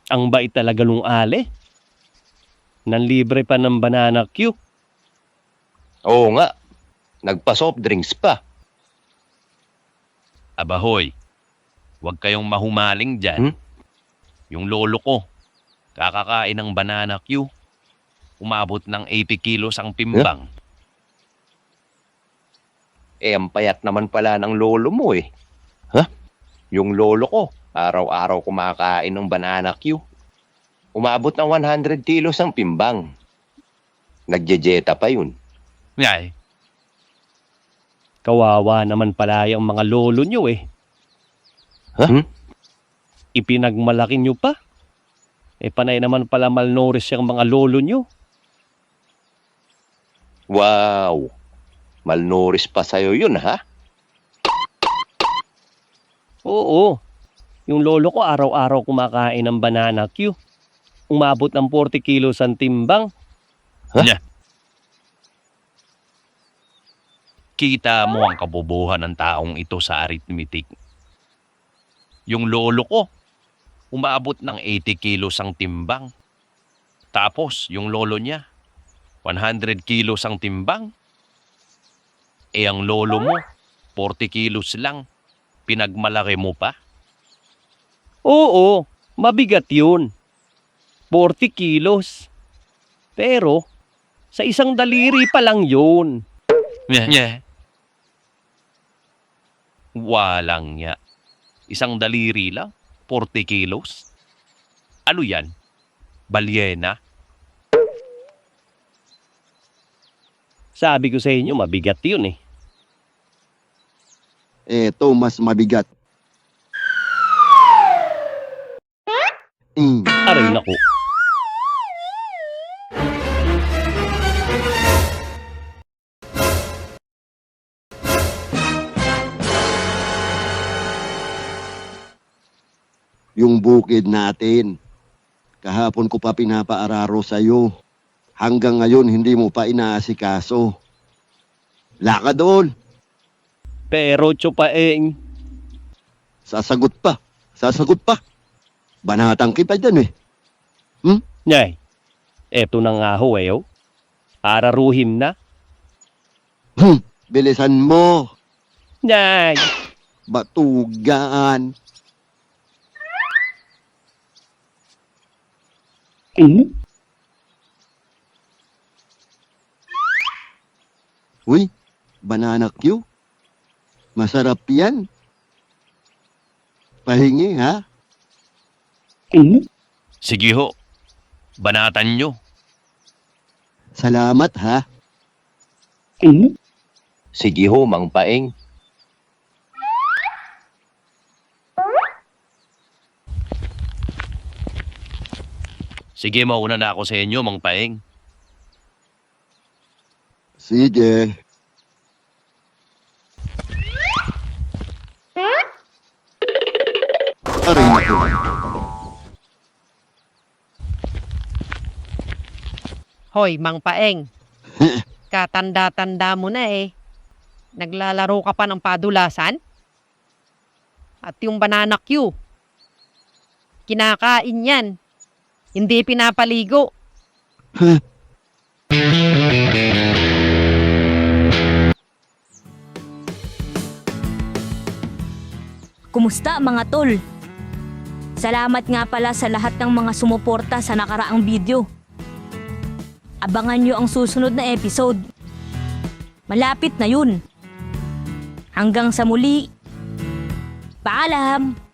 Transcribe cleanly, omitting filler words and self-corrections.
Ang bait talaga nung Ale. Nanlibre pa ng banana Q. Oo nga, nagpa-soft drinks pa. Abahoy, huwag kayong mahumaling dyan. Yung lolo ko, kakakain ng banana Q. Umabot ng 80 kilos ang timbang. Ang payat naman pala ng lolo mo eh. Yung lolo ko, araw-araw kumakain ng banana Q. Umabot ng 100 kilos ang timbang. Nagjejeta pa yun. Ngay, Kawawa naman pala yung mga lolo nyo eh. Ipinagmalaki nyo pa. Panay naman pala malnourished yung mga lolo nyo. Wow! Malnourished pa sa'yo yun, ha? Oo. Yung lolo ko araw-araw kumakain ng banana Q. Umabot ng 40 kilos ang timbang. Nya. Kita mo ang kabobohan ng taong ito sa arithmetic. Yung lolo ko, umabot ng 80 kilos ang timbang. Tapos, yung lolo niya, 100 kilos ang timbang. Ang lolo mo, 40 kilos lang. Pinagmalaki mo pa. Oo, mabigat yun. 40 kilos. Pero, sa isang daliri pa lang yun. Nya. Walang nya. Isang daliri lang, 40 kilos. Ano yan? Balyena? Sabi ko sa inyo, mabigat yun eh. Eto, mas mabigat. Aray naku. Yung bukid natin. Kahapon ko pa pinapaararo sa'yo. Hanggang ngayon hindi mo pa inaasikaso. Laka doon. Pero tsupaeng. Sasagot pa. Sasagot pa. Banatang kita dyan eh. Nyay, eto na nga ho eh. Araruhim na. Bilisan mo. Nyay. Batugan. Uy, banana Q. Masarap yan. Pahingi ha? Sige ho, banatan nyo. Salamat ha. Sige ho, Mang Paeng. Sige, mauna na ako sa inyo, Mang Paeng. Sige. Aray naku. Hoy, Mang Paeng. Katanda-tanda mo na eh. Naglalaro ka pa ng padulasan? At yung banana Q. Kinakain yan. Hindi pinapaligo. Kumusta mga tol? Salamat nga pala sa lahat ng mga sumuporta sa nakaraang video. Abangan nyo ang susunod na episode. Malapit na yun. Hanggang sa muli. Paalam!